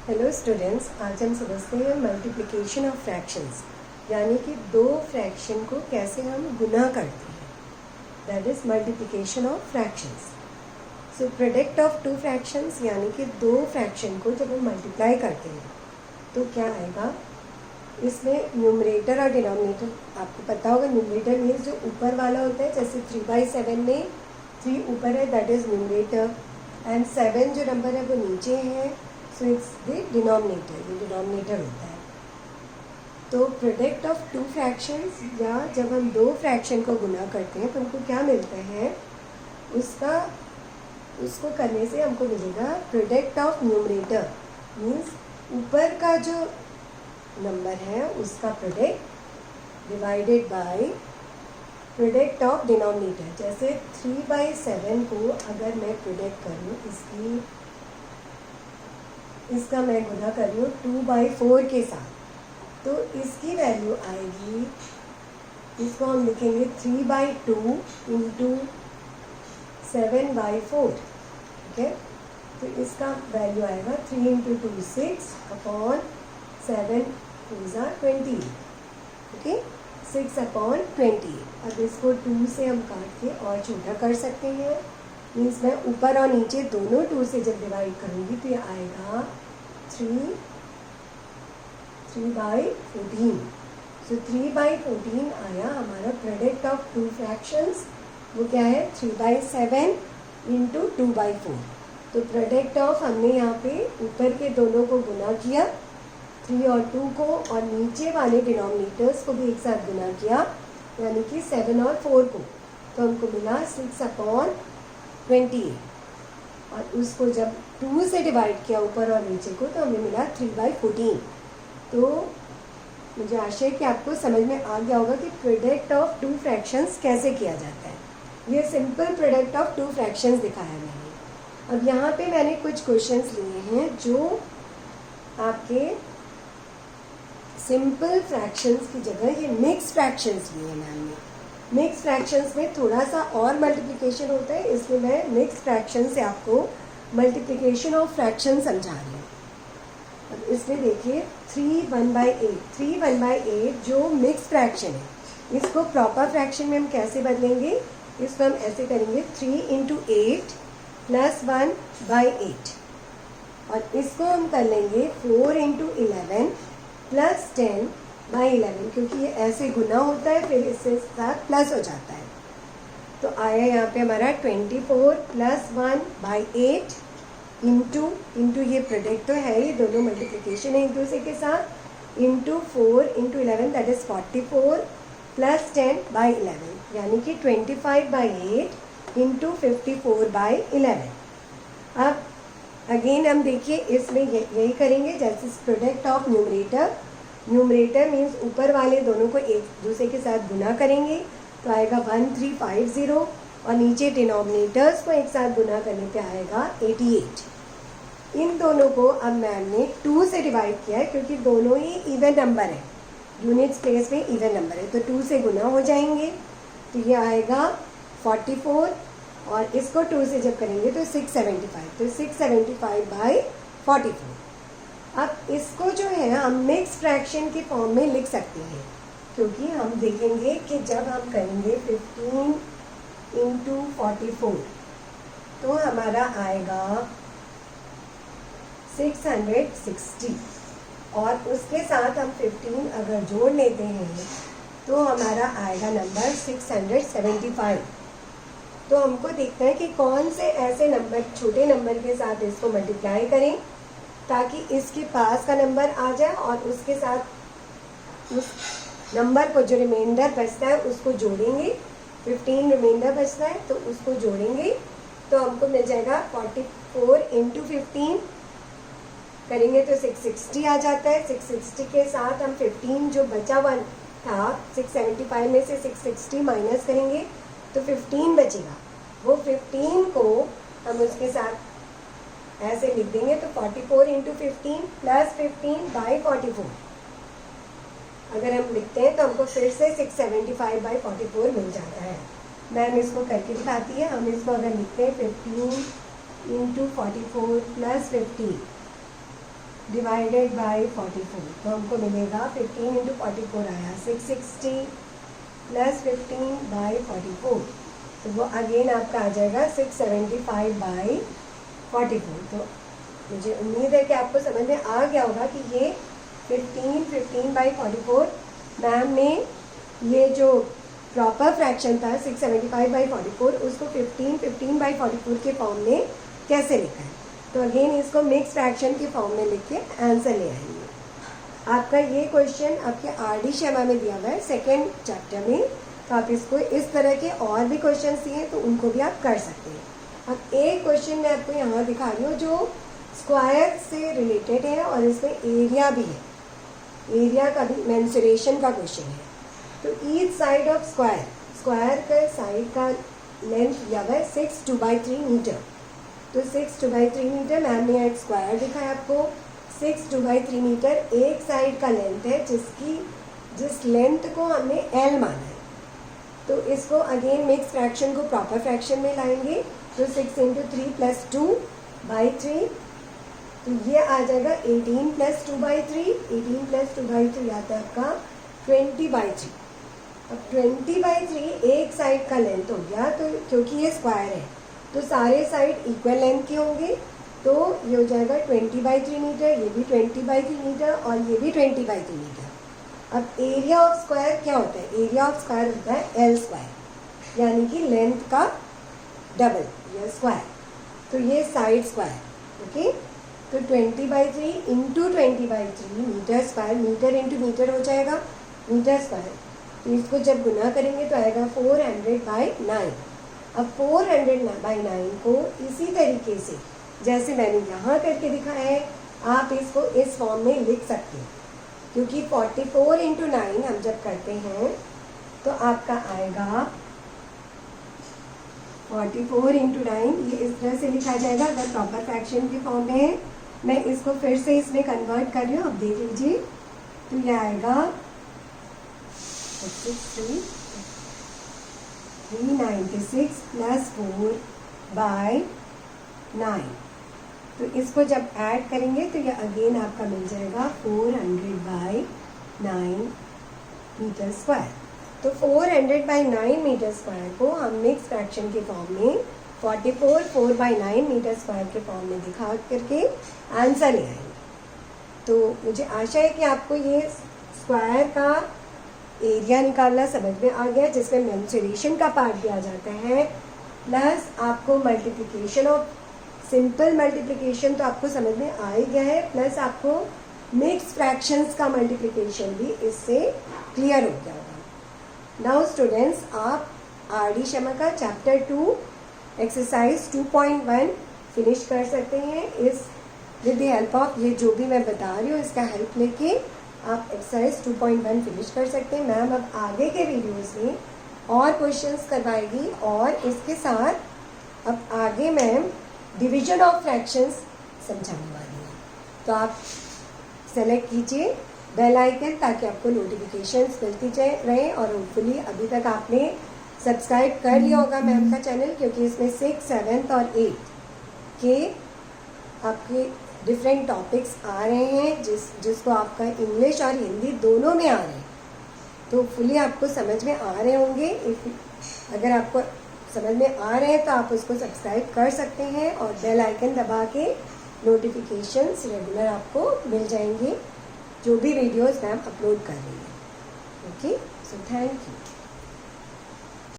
Hello students, आज हम समझते हैं मल्टीप्लिकेशन ऑफ फ्रैक्शंस, यानी कि दो फ्रैक्शन को कैसे हम गुना करते हैं। That is multiplication of fractions. So product of two fractions, यानी कि दो फ्रैक्शन को जब हम मल्टीप्लाई करते हैं तो क्या आएगा। इसमें न्यूमरेटर और डिनोमिनेटर आपको पता होगा। न्यूमरेटर मीन्स जो ऊपर वाला होता है, जैसे 3/7 में 3 ऊपर है, दैट इज न्यूमरेटर, एंड 7 जो नंबर है वो नीचे है, सो इट्स द डिनोमिनेटर, ये डिनोमिनेटर होता है। तो प्रोडक्ट ऑफ टू फ्रैक्शंस, या जब हम दो फ्रैक्शन को गुना करते हैं तो हमको क्या मिलता है, उसको करने से हमको मिलेगा प्रोडक्ट ऑफ न्यूमरेटर, मीन्स ऊपर का जो नंबर है उसका product divided by product of denominator. जैसे 3/7 को अगर मैं प्रोडक्ट करूँ, इसका मैं गुना कर रही हूँ 2/4 के साथ, तो इसकी वैल्यू आएगी, इसको हम लिखेंगे 3/2 इंटू 7/4। ठीक है, तो इसका वैल्यू आएगा 3 इंटू 2 6 अपॉन 7 2 20। ओके, 6/20। अब इसको 2 से हम काट के और छोटा कर सकते हैं, मीन्स मैं ऊपर और नीचे दोनों 2 से जब डिवाइड करूँगी तो ये आएगा 3/14। सो 3/14 आया हमारा प्रोडक्ट ऑफ टू फ्रैक्शंस। वो क्या है, 3/7 इंटू 2/4। तो प्रोडक्ट ऑफ हमने यहाँ पे ऊपर के दोनों को गुना किया, 3 और 2 को, और नीचे वाले डिनोमिनेटर्स को भी एक साथ गुना किया, यानी कि 7 और 4 को, तो हमको मिला 6/28। और उसको जब 2 से डिवाइड किया ऊपर और नीचे को, तो हमें मिला 3/14। तो मुझे आशा है कि आपको समझ में आ गया होगा कि प्रोडक्ट ऑफ टू फ्रैक्शंस कैसे किया जाता है। ये simple product of two fractions दिखाया मैंने। अब यहाँ पे मैंने कुछ क्वेश्चंस लिए हैं जो आपके सिंपल फ्रैक्शंस की जगह ये मिक्स फ्रैक्शंस लिए हैं मैम ने। मिक्स फ्रैक्शंस में थोड़ा सा और मल्टीप्लिकेशन होता है, इसलिए मैं मिक्स फ्रैक्शन से आपको मल्टीप्लिकेशन ऑफ फ्रैक्शन समझा रही हूँ। अब इसमें देखिए 3/1/8, 3/1/8 जो मिक्स फ्रैक्शन है, इसको प्रॉपर फ्रैक्शन में हम कैसे बदलेंगे, इसको हम ऐसे करेंगे 3 इंटू 8 प्लस 1/8, और इसको हम कर लेंगे 4 इंटू 11 प्लस 10/11, क्योंकि ये ऐसे गुना होता है फिर इससे साथ प्लस हो जाता है। तो आया यहाँ पे हमारा 24 प्लस 1/8 इंटू ये प्रोडक्ट तो है, ये दोनों मल्टीप्लिकेशन है एक दूसरे के साथ, into 4 into 11 that is 44 plus 10/11, यानी कि 25/8 इंटू 54/11। अब अगेन हम देखिए इसमें यही करेंगे जैसे प्रोडक्ट ऑफ न्यूमरेटर मीन्स ऊपर वाले दोनों को एक दूसरे के साथ गुना करेंगे, तो आएगा 1350, और नीचे डिनोमिनेटर्स को एक साथ गुना करने पे आएगा 88। इन दोनों को अब मैम ने 2 से डिवाइड किया है, क्योंकि दोनों ही इवन नंबर है, यूनिट्स प्लेस में इवन नंबर है, तो 2 से गुना हो जाएंगे, तो ये आएगा 44, और इसको 2 से जब करेंगे तो 675, तो 675/44। अब इसको जो है हम मिक्स फ्रैक्शन के फॉर्म में लिख सकते हैं, क्योंकि हम देखेंगे कि जब हम करेंगे 15 इंटू 44 तो हमारा आएगा 660, और उसके साथ हम 15 अगर जोड़ लेते हैं तो हमारा आएगा नंबर 675। तो हमको देखना है कि कौन से ऐसे नंबर, छोटे नंबर के साथ इसको मल्टीप्लाई करें ताकि इसके पास का नंबर आ जाए, और उसके साथ उस नंबर को जो रिमाइंडर बचता है उसको जोड़ेंगे। 15 रिमाइंडर बचता है तो उसको जोड़ेंगे, तो हमको मिल जाएगा 44 इंटू 15 करेंगे तो 660 आ जाता है। 660 के साथ हम 15 जो बचा हुआ था 675 में से 660 माइनस करेंगे तो 15 बचेगा, वो 15 को हम उसके साथ ऐसे लिख देंगे, तो 44 इंटू 15 प्लस 15/44 अगर हम लिखते हैं तो हमको फिर से 675/44 मिल जाता है। मैम इसको करके दिखाती है। हम इसको अगर लिखते हैं 15 इंटू 44 प्लस 15 डिवाइडेड बाई 44, तो हमको मिलेगा 15 इंटू 44 आया 660 प्लस 15 बाई 44, तो वो अगेन आपका आ जाएगा 675 बाई 44। तो मुझे उम्मीद है कि आपको समझ में आ गया होगा कि ये 15 बाई 44 मैम ने ये जो प्रॉपर फ्रैक्शन था 675 बाई 44 उसको 15 बाई 44 के फॉर्म में कैसे लिखा है। तो अगेन इसको मिक्स फ्रैक्शन के फॉर्म में लिख के आंसर ले आएंगे। आपका ये क्वेश्चन आपके आर.डी. शर्मा में दिया हुआ है सेकेंड चैप्टर में, तो आप इसको इस तरह के और भी क्वेश्चन दिए तो उनको भी आप कर सकते हैं। अब एक क्वेश्चन मैं आपको यहाँ दिखा रही हूँ जो स्क्वायर से रिलेटेड है और इसमें एरिया भी है, एरिया का भी मेंसुरेशन का क्वेश्चन है। तो each side of square, square का साइड का लेंथ दिया हुआ है 6 2/3 मीटर। तो 6 2/3 मीटर मैम ने एक स्क्वायर दिखाया आपको, 6 2/3 मीटर एक साइड का लेंथ है जिस लेंथ को हमने L माना है। तो इसको अगेन मिक्स फ्रैक्शन को प्रॉपर फ्रैक्शन में लाएंगे, तो 6 × 3 + 2/3, तो ये आ जाएगा 18 + 2/3, 18 + 2/3 आता है आपका 20/3। अब 20/3 एक साइड का लेंथ हो गया, तो क्योंकि ये स्क्वायर है तो सारे साइड इक्वल लेंथ के होंगे, तो ये हो जाएगा 20/3 मीटर, ये भी 20/3 मीटर और ये भी 20/3 मीटर। अब एरिया ऑफ स्क्वायर क्या होता है, एरिया ऑफ स्क्वायर होता है L स्क्वायर, यानी कि लेंथ का डबल या स्क्वायर। तो ये साइड स्क्वायर, ओके। तो 20/3 into 20/3 metre square, metre into metre हो जाएगा मीटर स्क्वायर। तो इसको जब गुना करेंगे तो आएगा 400/9। अब 400/9 को इसी तरीके से जैसे मैंने यहाँ करके दिखाया है आप इसको इस फॉर्म में लिख सकते हैं, क्योंकि 44 × 9 हम जब करते हैं तो आपका आएगा 44 × 9, ये इस तरह से लिखा जाएगा अगर प्रॉपर फ्रैक्शन के फॉर्म में है। मैं इसको फिर से इसमें कन्वर्ट कर रही हूँ, अब देख लीजिए। तो ये आएगा 396 + 4/9। तो इसको जब ऐड करेंगे तो ये अगेन आपका मिल जाएगा 400/9 मीटर स्क्वायर। तो 400/9 मीटर स्क्वायर को हम मिक्स फ्रैक्शन के फॉर्म में 44 4/9 मीटर स्क्वायर के फॉर्म में दिखा करके आंसर ले आएंगे। तो मुझे आशा है कि आपको ये स्क्वायर का एरिया निकालना समझ में आ गया, जिसमें मेंसुरेशन का पार्ट भी आ जाता है, प्लस आपको मल्टीप्लिकेशन ऑफ सिंपल मल्टीप्लिकेशन तो आपको समझ में आ ही गया है, प्लस आपको मिक्स फ्रैक्शंस का मल्टीप्लिकेशन भी इससे क्लियर हो गया होगा। नाउ स्टूडेंट्स, आप आर.डी. शर्मा का चैप्टर 2 एक्सरसाइज 2.1 फिनिश कर सकते हैं इस विद द हेल्प ऑफ ये जो भी मैं बता रही हूँ इसका हेल्प लेके आप एक्सरसाइज 2.1 फिनिश कर सकते हैं। मैम अब आगे के वीडियोस में और क्वेश्चंस करवाएगी और इसके साथ अब आगे मैम डिवीजन ऑफ फ्रैक्शंस समझाने वाली है। तो आप सेलेक्ट कीजिए बेल आइकन ताकि आपको नोटिफिकेशंस मिलती जाए रहे, और होपफुली अभी तक आपने सब्सक्राइब कर लिया होगा मैम का चैनल, क्योंकि इसमें 6, 7 और 8 के आपके डिफरेंट टॉपिक्स आ रहे हैं जिसको आपका इंग्लिश और हिंदी दोनों में आ रहे हैं। तो फुली आपको समझ में आ रहे होंगे। अगर आपको समझ में आ रहे हैं तो आप उसको सब्सक्राइब कर सकते हैं और बेल आइकन दबा के नोटिफिकेशंस रेगुलर आपको मिल जाएंगे जो भी वीडियोस मैम अपलोड कर रही हैं। Okay, so thank you.